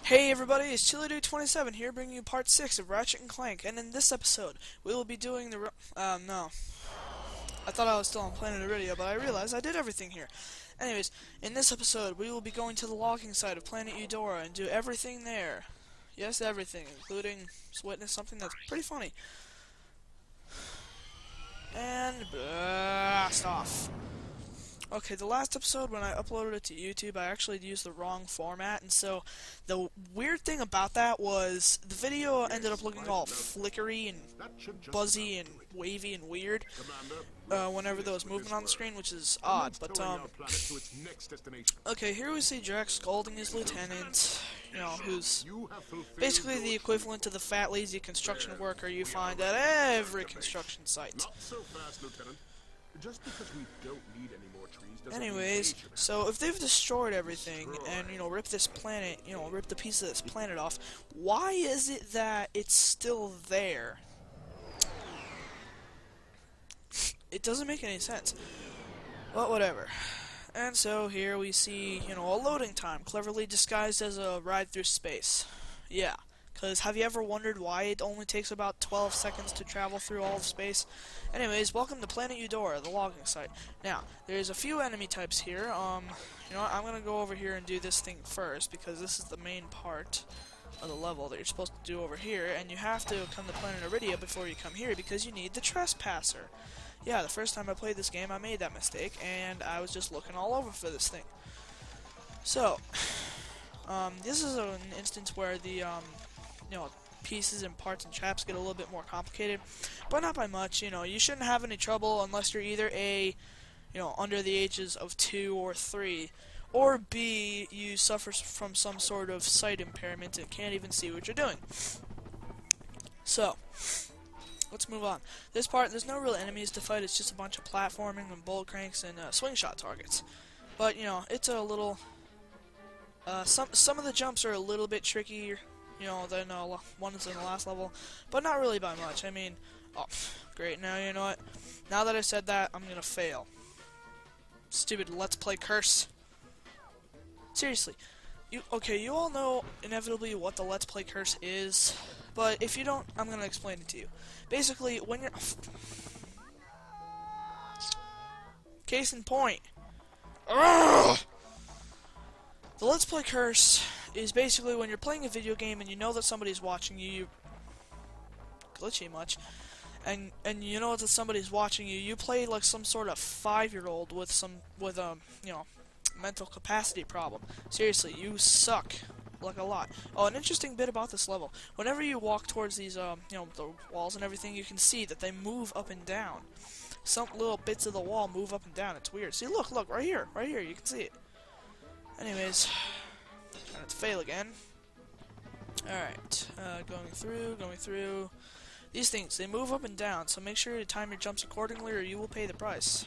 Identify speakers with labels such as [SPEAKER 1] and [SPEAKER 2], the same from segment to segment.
[SPEAKER 1] Hey everybody, it's ChiliDude27 here, bringing you part 6 of Ratchet and Clank, and in this episode, we will be doing the no. I thought I was still on Planet Iridia, but I realized I did everything here. Anyways, in this episode, we will be going to the logging site of Planet Eudora and do everything there. Yes, everything, including witness something that's pretty funny. And blast off. Okay, the last episode, when I uploaded it to YouTube, I actually used the wrong format, and so the weird thing about that was the video ended up looking all flickery and buzzy and wavy and weird whenever there was movement on the screen, which is odd, but okay, here we see Drax scolding his lieutenant, you know, who's basically the equivalent to the fat, lazy construction worker you find at every construction site.
[SPEAKER 2] Not so fast, Lieutenant. Just because we don't need any more trees doesn't
[SPEAKER 1] Anyways,
[SPEAKER 2] mean
[SPEAKER 1] so if they've destroyed everything and, you know, ripped this planet, you know, ripped the piece of this planet off, why is it that it's still there? It doesn't make any sense. But whatever. And so here we see, you know, a loading time, cleverly disguised as a ride through space. Yeah. Because have you ever wondered why it only takes about 12 seconds to travel through all of space? Anyways, welcome to Planet Eudora, the logging site. Now, there's a few enemy types here. You know what, I'm going to go over here and do this thing first, because this is the main part of the level that you're supposed to do over here, and you have to come to Planet Iridia before you come here, because you need the Trespasser. Yeah, the first time I played this game, I made that mistake, and I was just looking all over for this thing. So, this is an instance where the, you know, pieces and parts and traps get a little bit more complicated, but not by much. You know, you shouldn't have any trouble unless you're either A, you know, under the ages of 2 or 3, or B, you suffer from some sort of sight impairment and can't even see what you're doing. So, let's move on. This part, there's no real enemies to fight, it's just a bunch of platforming and bolt cranks and swing shot targets. But, you know, it's a little, some of the jumps are a little bit trickier, you know, than ones in the last level, but not really by much. I mean, oh, great, now you know what? Now that I said that, I'm gonna fail. Stupid Let's Play curse. Seriously, you all know inevitably what the Let's Play curse is, but if you don't, I'm gonna explain it to you. Basically, when you're... Case in point. Ugh! The Let's Play curse is basically when you're playing a video game and you know that somebody's watching you, glitchy much, and you know that somebody's watching you, you play like some sort of 5-year-old with you know, mental capacity problem. Seriously, you suck like a lot. Oh, an interesting bit about this level: whenever you walk towards these you know, the walls and everything, you can see that they move up and down. Some little bits of the wall move up and down. It's weird. See, look, right here, you can see it. Anyways, trying not to fail again. Alright, going through. These things, they move up and down, so make sure to time your jumps accordingly or you will pay the price.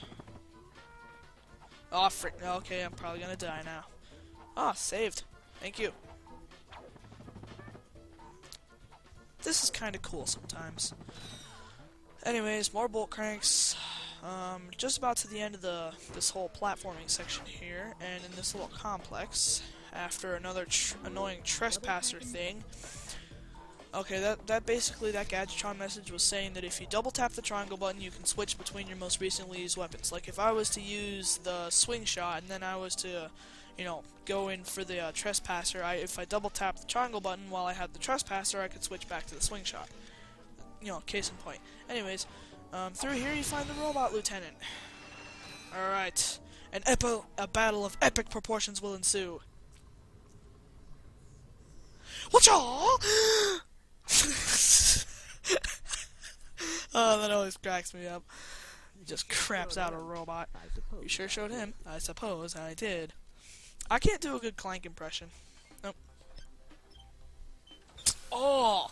[SPEAKER 1] Oh, frick. Okay, I'm probably gonna die now. Ah, saved. Thank you. This is kinda cool sometimes. Anyways, more bolt cranks. Just about to the end of this whole platforming section here, and in this little complex, after another annoying trespasser thing. Okay, that basically, that Gadgetron message was saying that if you double tap the triangle button, you can switch between your most recently used weapons. Like if I was to use the swing shot, and then I was to, you know, go in for the trespasser, if I double tap the triangle button while I had the trespasser, I could switch back to the swing shot. You know, case in point. Anyways, through here you find the robot lieutenant. Alright. A battle of epic proportions will ensue. Watcha! Oh, that always cracks me up. He just craps out a robot. You sure showed him. I suppose I did. I can't do a good Clank impression. Nope. Oh!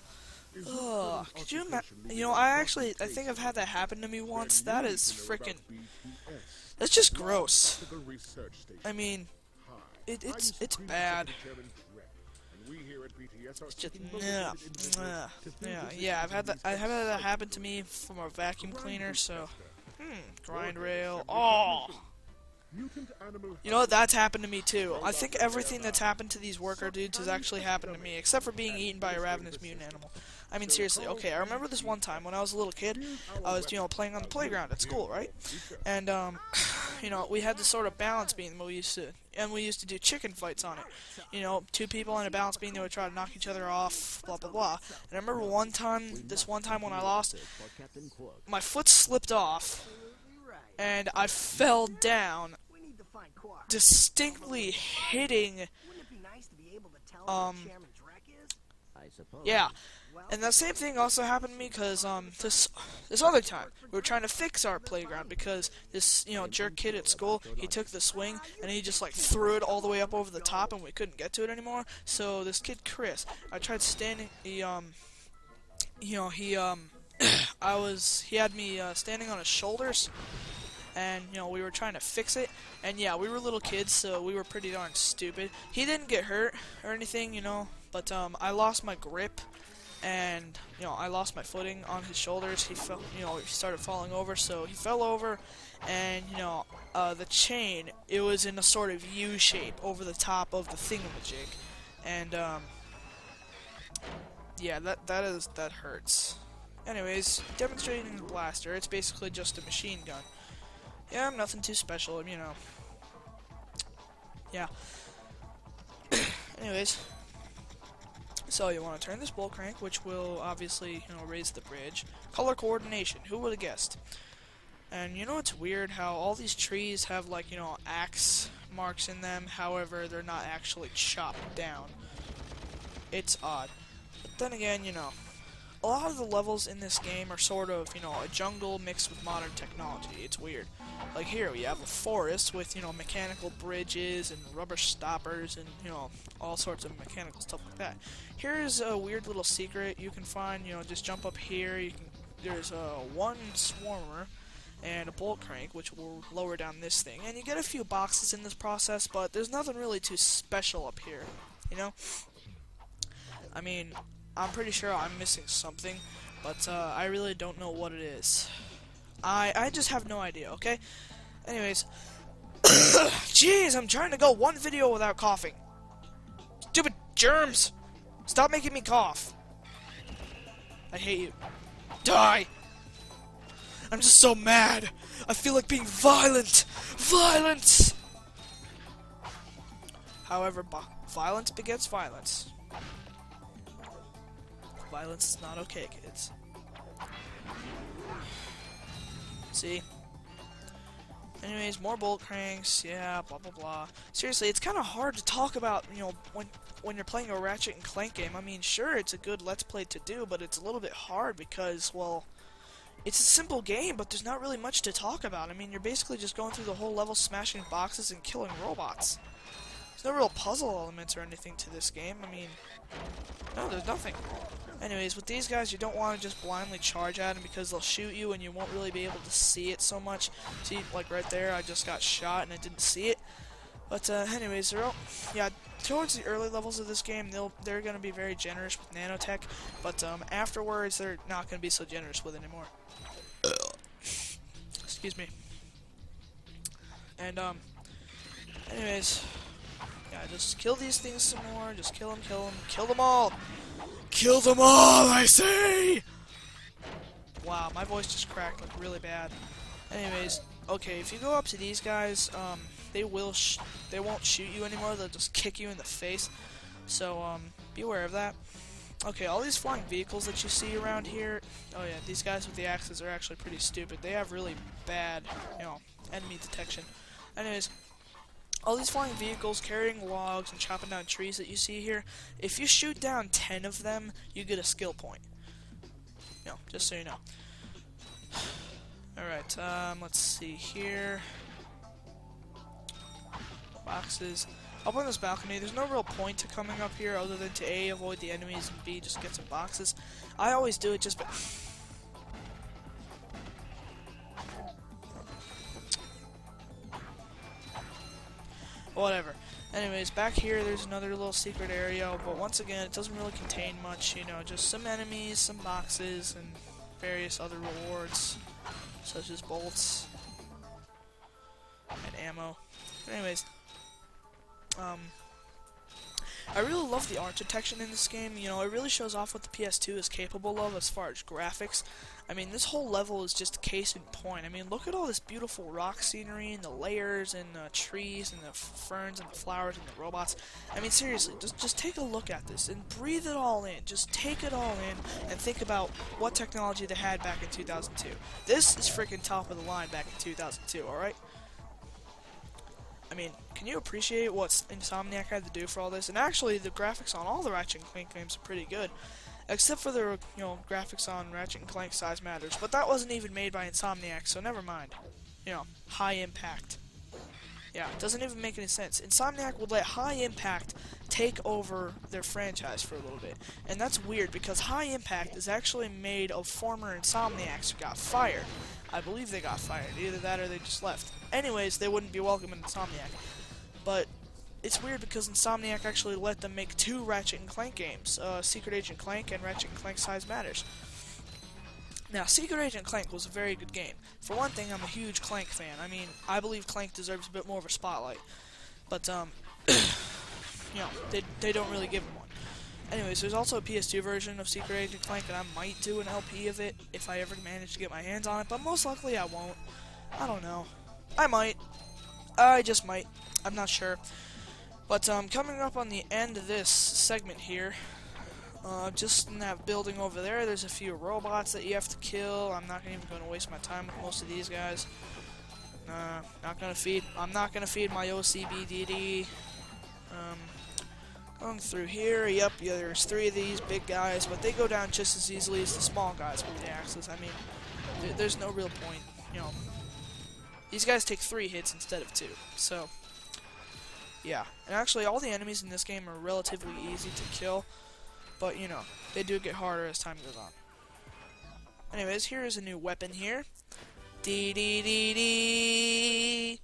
[SPEAKER 1] Ugh, could you imagine? You know, I think I've had that happen to me once. That is frickin'... That's just gross. I mean, it's bad. It's just, yeah, I've had that happen to me from a vacuum cleaner, so... grind rail. Oh!
[SPEAKER 2] Mutant animal.
[SPEAKER 1] You know what? That's happened to me too. I think everything that's happened to these worker dudes has actually happened to me, except for being eaten by a ravenous mutant animal. I mean, seriously. Okay, I remember this one time when I was a little kid. I was, playing on the playground at school, right? And we had this sort of balance beam that we used to do chicken fights on it. Two people on a balance beam, they would try to knock each other off, blah blah blah. And I remember this one time when I lost, my foot slipped off, and I fell down, distinctly hitting, yeah. And that same thing also happened to me because, this other time, we were trying to fix our playground because this, jerk kid at school, he took the swing and he just, threw it all the way up over the top and we couldn't get to it anymore. So this kid, Chris, I tried standing, he had me, standing on his shoulders, and, we were trying to fix it, and yeah, we were little kids, so we were pretty darn stupid. He didn't get hurt or anything, but, I lost my grip, and, I lost my footing on his shoulders. He fell, he started falling over, so he fell over, and, the chain, it was in a sort of U shape over the top of the thingamajig, and, yeah, that hurts. Anyways, demonstrating the blaster, it's basically just a machine gun. Yeah, nothing too special, Yeah. Anyways, so you want to turn this bolt crank, which will obviously, raise the bridge. Color coordination, who would have guessed? And it's weird how all these trees have, axe marks in them, however, they're not actually chopped down. It's odd. But then again, a lot of the levels in this game are sort of, a jungle mixed with modern technology. It's weird. Like here, we have a forest with, mechanical bridges and rubber stoppers and, all sorts of mechanical stuff like that. Here's a weird little secret you can find, just jump up here. There's one swarmer and a bolt crank, which will lower down this thing. And you get a few boxes in this process, but there's nothing really too special up here, I mean, I'm pretty sure I'm missing something, but I really don't know what it is. I just have no idea, okay? Anyways, jeez, I'm trying to go one video without coughing. Stupid germs! Stop making me cough. I hate you. Die! I'm just so mad. I feel like being violent. Violence! However, violence begets violence. Violence is not okay, kids. See? Anyways, more bolt cranks, yeah, blah blah blah. Seriously, it's kind of hard to talk about, when you're playing a Ratchet and Clank game. I mean, sure, it's a good Let's Play to do, but it's a little bit hard because, well, it's a simple game, but there's not really much to talk about. I mean, you're basically just going through the whole level, smashing boxes and killing robots. There's no real puzzle elements or anything to this game. I mean, no, there's nothing. Anyways, with these guys, you don't want to just blindly charge at them because they'll shoot you and you won't really be able to see it so much. See, like right there, I just got shot and I didn't see it. But anyways, towards the early levels of this game, they're going to be very generous with nanotech, but afterwards, they're not going to be so generous with it anymore. Excuse me. And anyways, yeah, just kill these things some more. Just kill them, kill them all. Kill them all, I say! Wow, my voice just cracked like really bad. Anyways, okay, if you go up to these guys, they won't shoot you anymore. They'll just kick you in the face. So be aware of that. Okay, all these flying vehicles that you see around here. Oh yeah, these guys with the axes are actually pretty stupid. They have really bad, enemy detection. Anyways. All these flying vehicles carrying logs and chopping down trees that you see here, if you shoot down 10 of them, you get a skill point. Just so you know. Alright, let's see here. Boxes. Up on this balcony, there's no real point to coming up here other than to A, avoid the enemies, and B, just get some boxes. I always do it just whatever. Anyways, back here there's another little secret area, but once again it doesn't really contain much, just some enemies, some boxes, and various other rewards, such as bolts and ammo. But anyways, I really love the art detection in this game. You know, it really shows off what the PS2 is capable of as far as graphics. I mean, this whole level is just a case in point. I mean, look at all this beautiful rock scenery and the layers and the trees and the ferns and the flowers and the robots. I mean, seriously, just take a look at this and breathe it all in. Just take it all in and think about what technology they had back in 2002. This is freaking top of the line back in 2002, alright? I mean, can you appreciate what Insomniac had to do for all this? And actually, the graphics on all the Ratchet and Clank games are pretty good. Except for the, graphics on Ratchet and Clank Size Matters. But that wasn't even made by Insomniac, so never mind. You know, High Impact. Yeah, it doesn't even make any sense. Insomniac would let High Impact take over their franchise for a little bit. And that's weird, because High Impact is actually made of former Insomniacs who got fired. I believe they got fired. Either that or they just left. Anyways, they wouldn't be welcome in Insomniac. But it's weird because Insomniac actually let them make 2 Ratchet and Clank games, Secret Agent Clank and Ratchet and Clank Size Matters. Now, Secret Agent Clank was a very good game. For one thing, I'm a huge Clank fan. I mean, I believe Clank deserves a bit more of a spotlight. But, they don't really give him one. Anyways, there's also a PS2 version of Secret Agent Clank, and I might do an LP of it if I ever manage to get my hands on it, but most likely I won't. I don't know. I might. I just might. I'm not sure. But, coming up on the end of this segment here, just in that building over there, there's a few robots that you have to kill. I'm not even going to waste my time with most of these guys. I'm not gonna feed my OCBDD. Going through here, yep, yeah, there's 3 of these big guys, but they go down just as easily as the small guys with the axes. I mean, there's no real point, These guys take 3 hits instead of 2, so, yeah. And actually, all the enemies in this game are relatively easy to kill, but, they do get harder as time goes on. Anyways, here is a new weapon here. Dee-dee-dee-dee!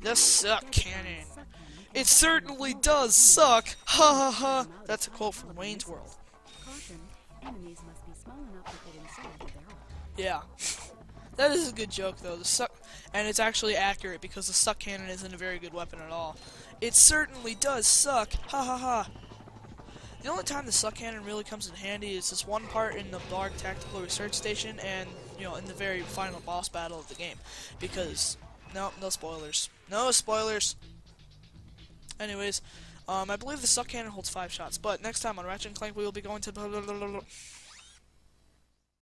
[SPEAKER 1] The suck cannon. It certainly does suck! Ha ha ha! That's a quote from Wayne's World. Yeah. That is a good joke, though. The suck... And it's actually accurate, because the suck cannon isn't a very good weapon at all. It certainly does suck! Ha ha ha! The only time the suck cannon really comes in handy is this one part in the Blarg Tactical Research Station, and, in the very final boss battle of the game. Because... No spoilers. No spoilers! Anyways, I believe the suck cannon holds 5 shots, but next time on Ratchet and Clank we will be going to...